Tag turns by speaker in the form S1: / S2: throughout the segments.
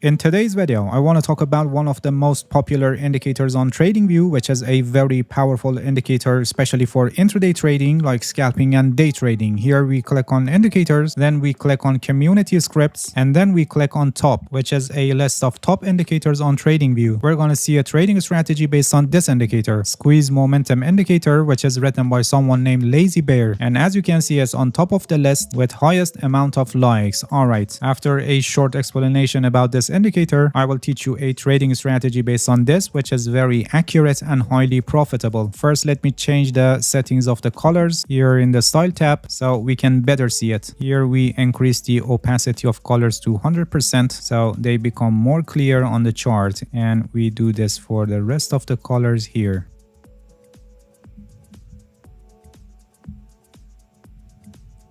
S1: In today's video, I want to talk about one of the most popular indicators on TradingView, which is a very powerful indicator, especially for intraday trading like scalping and day trading. Here we click on indicators, then we click on community scripts, and then we click on top, which is a list of top indicators on TradingView. We're going to see a trading strategy based on this indicator, squeeze momentum indicator, which is written by someone named Lazy Bear. And as you can see, it's on top of the list with highest amount of likes. Alright, after a short explanation about this indicator, I will teach you a trading strategy based on this, which is very accurate and highly profitable. First, let me change the settings of the colors here in the style tab so we can better see it. Here we increase the opacity of colors to 100% so they become more clear on the chart, and we do this for the rest of the colors here.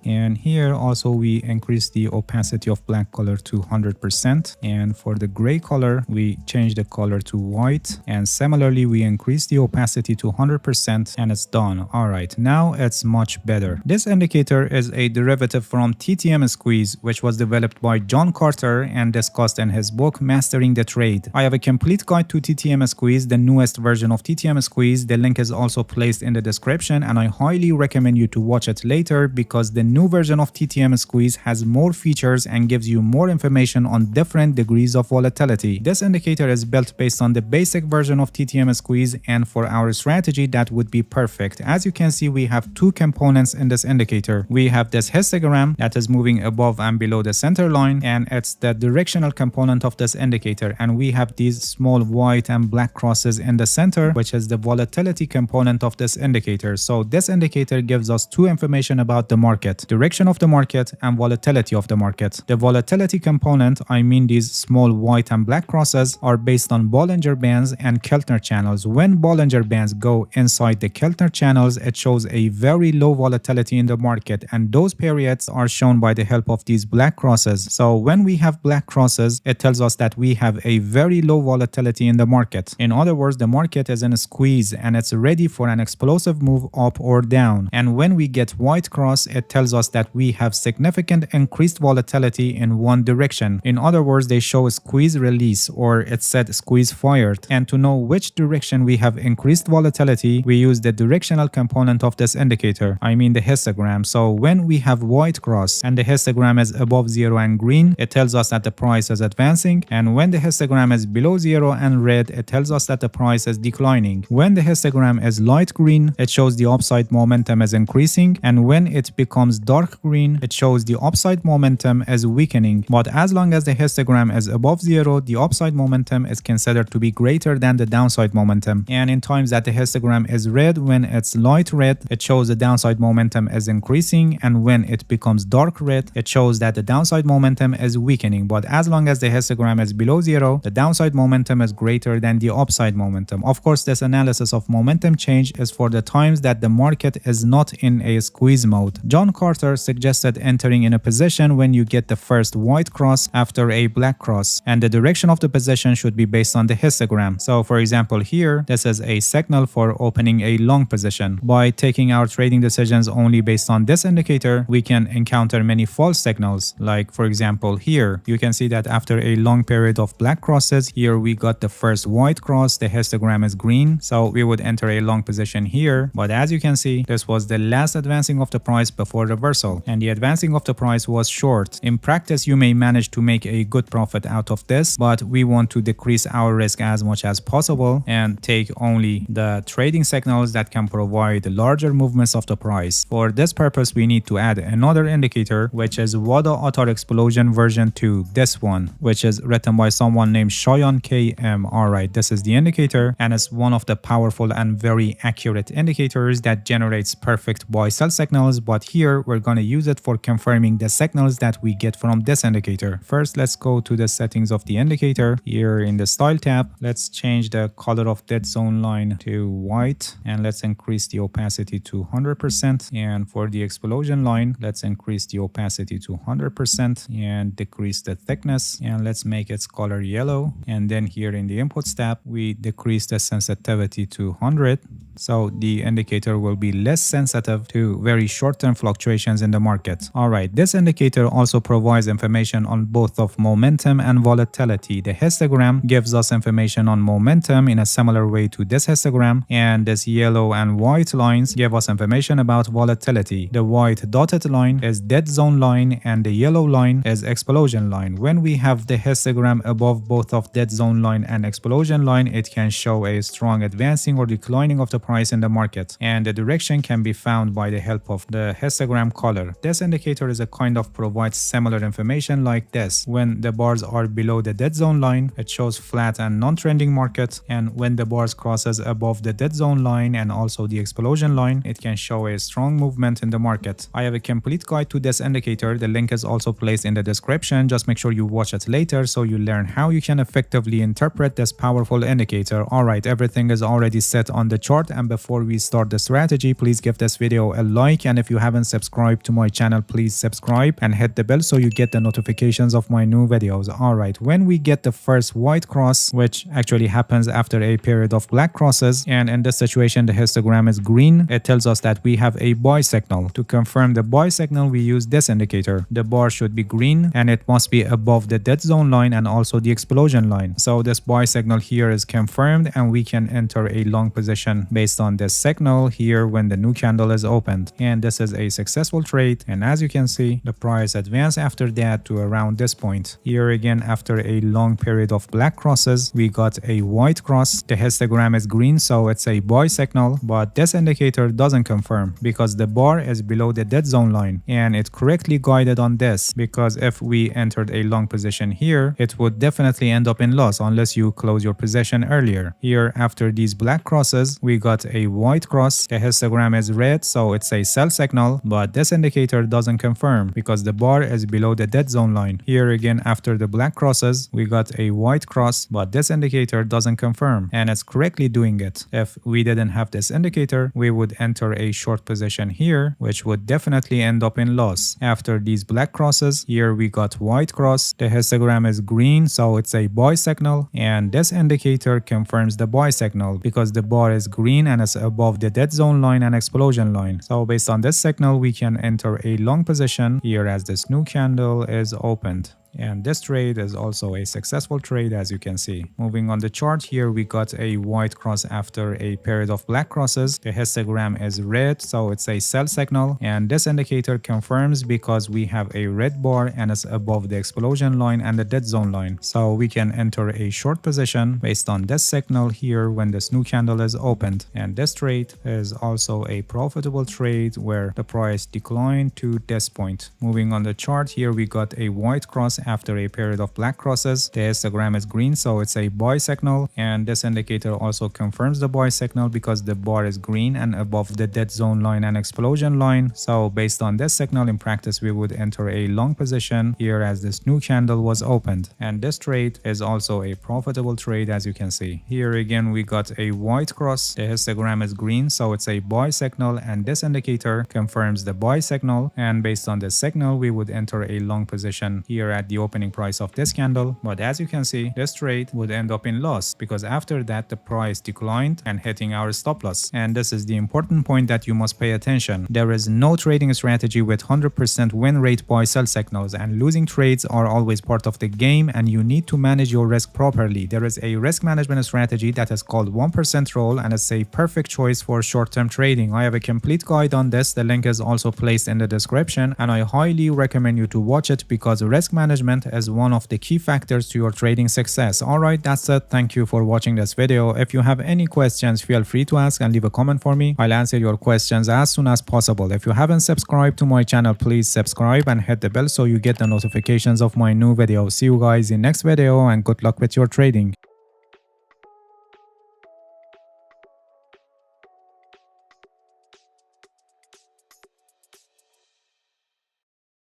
S1: And here also we increase the opacity of black color to 100%, and for the gray color we change the color to white, and similarly we increase the opacity to 100% and it's done. Alright, now it's much better. This indicator is a derivative from TTM Squeeze, which was developed by John Carter and discussed in his book Mastering the Trade. I have a complete guide to TTM Squeeze, the newest version of TTM Squeeze. The link is also placed in the description, and I highly recommend you to watch it later because the new version of TTM Squeeze has more features and gives you more information on different degrees of volatility. This indicator is built based on the basic version of TTM Squeeze, and for our strategy that would be perfect. As you can see, we have two components in this indicator. We have this histogram that is moving above and below the center line, and it's the directional component of this indicator, and we have these small white and black crosses in the center, which is the volatility component of this indicator. So this indicator gives us two information about the market: direction of the market and volatility of the market. The volatility component, I mean these small white and black crosses, are based on Bollinger Bands and Keltner channels. When Bollinger Bands go inside the Keltner channels, it shows a very low volatility in the market, and those periods are shown by the help of these black crosses. So when we have black crosses, it tells us that we have a very low volatility in the market. In other words, the market is in a squeeze and it's ready for an explosive move up or down. And when we get white cross, it tells us that we have significant increased volatility in one direction. In other words, they show a squeeze release, or it said squeeze fired. And to know which direction we have increased volatility, we use the directional component of this indicator, I mean the histogram. So when we have white cross and the histogram is above zero and green, it tells us that the price is advancing, and when the histogram is below zero and red, it tells us that the price is declining. When the histogram is light green, it shows the upside momentum is increasing, and when it becomes dark green, it shows the upside momentum is weakening. But as long as the histogram is above zero, the upside momentum is considered to be greater than the downside momentum. And in times that the histogram is red, when it's light red, it shows the downside momentum is increasing, and when it becomes dark red, it shows that the downside momentum is weakening. But as long as the histogram is below zero, the downside momentum is greater than the upside momentum. Of course, this analysis of momentum change is for the times that the market is not in a squeeze mode. John Carter suggested entering in a position when you get the first white cross after a black cross, and the direction of the position should be based on the histogram. So for example, here this is a signal for opening a long position. By taking our trading decisions only based on this indicator, we can encounter many false signals. Like for example, here you can see that after a long period of black crosses, here we got the first white cross, the histogram is green, so we would enter a long position here. But as you can see, this was the last advancing of the price before reversal, and the advancing of the price was short. In practice, you may manage to make a good profit out of this, but we want to decrease our risk as much as possible and take only the trading signals that can provide larger movements of the price. For this purpose, we need to add another indicator, which is WADA Auto Explosion version 2, this one, which is written by someone named Cheyenne KM. Alright, this is the indicator, and it's one of the powerful and very accurate indicators that generates perfect buy-sell signals, but here we're going to use it for confirming the signals that we get from this indicator. First, let's go to the settings of the indicator. Here in the style tab, let's change the color of dead zone line to white, and let's increase the opacity to 100%. And for the explosion line, let's increase the opacity to 100% and decrease the thickness, and let's make its color yellow. And then here in the inputs tab, we decrease the sensitivity to 100 So the indicator will be less sensitive to very short-term fluctuations in the market. Alright, this indicator also provides information on both of momentum and volatility. The histogram gives us information on momentum in a similar way to this histogram, and this yellow and white lines give us information about volatility. The white dotted line is dead zone line and the yellow line is explosion line. When we have the histogram above both of dead zone line and explosion line, it can show a strong advancing or declining of the price in the market, and the direction can be found by the help of the histogram color. This indicator is a kind of provides similar information like this. When the bars are below the dead zone line, it shows flat and non-trending market, and when the bars crosses above the dead zone line and also the explosion line, it can show a strong movement in the market. I have a complete guide to this indicator. The link is also placed in the description. Just make sure you watch it later so you learn how you can effectively interpret this powerful indicator. Alright, everything is already set on the chart, and before we start the strategy, please give this video a like, and if you haven't subscribed to my channel, please subscribe and hit the bell so you get the notifications of my new videos. Alright, when we get the first white cross, which actually happens after a period of black crosses, and in this situation the histogram is green, it tells us that we have a buy signal. To confirm the buy signal, we use this indicator. The bar should be green and it must be above the dead zone line and also the explosion line. So this buy signal here is confirmed, and we can enter a long position based on this signal here when the new candle is opened. And this is a successful trade, and as you can see, the price advanced after that to around this point. Here again, after a long period of black crosses, we got a white cross. The histogram is green, so it's a buy signal, but this indicator doesn't confirm because the bar is below the dead zone line, and it correctly guided on this, because if we entered a long position here, it would definitely end up in loss unless you close your position earlier. Here, after these black crosses, we got a white cross. The histogram is red, so it's a sell signal, but this indicator doesn't confirm because the bar is below the dead zone line. Here again, after the black crosses, we got a white cross, but this indicator doesn't confirm, and it's correctly doing it. If we didn't have this indicator, we would enter a short position here, which would definitely end up in loss. After these black crosses, here we got white cross. The histogram is green, so it's a buy signal, and this indicator confirms the buy signal because the bar is green and is above the dead zone line and explosion line. So based on this signal, we can enter a long position here as this new candle is opened. And this trade is also a successful trade, as you can see. Moving on the chart, here we got a white cross after a period of black crosses. The histogram is red, so it's a sell signal, and this indicator confirms because we have a red bar and it's above the explosion line and the dead zone line. So we can enter a short position based on this signal here when this new candle is opened. And this trade is also a profitable trade where the price declined to this point. Moving on the chart, here we got a white cross after a period of black crosses. The histogram is green, so it's a buy signal, and this indicator also confirms the buy signal because the bar is green and above the dead zone line and explosion line. So based on this signal, in practice we would enter a long position here as this new candle was opened, and this trade is also a profitable trade, as you can see. Here again we got a white cross. The histogram is green, so it's a buy signal, and this indicator confirms the buy signal, and based on this signal we would enter a long position here at the opening price of this candle. But as you can see, this trade would end up in loss because after that the price declined and hitting our stop loss. And this is the important point that you must pay attention. There is no trading strategy with 100% win rate buy sell signals, and losing trades are always part of the game, and you need to manage your risk properly. There is a risk management strategy that is called 1% rule, and it's a perfect choice for short-term trading. I have a complete guide on this. The link is also placed in the description, and I highly recommend you to watch it because risk management is one of the key factors to your trading success. Alright, that's it. Thank you for watching this video. If you have any questions, feel free to ask and leave a comment for me. I'll answer your questions as soon as possible. If you haven't subscribed to my channel, please subscribe and hit the bell so you get the notifications of my new videos. See you guys in next video, and good luck with your trading.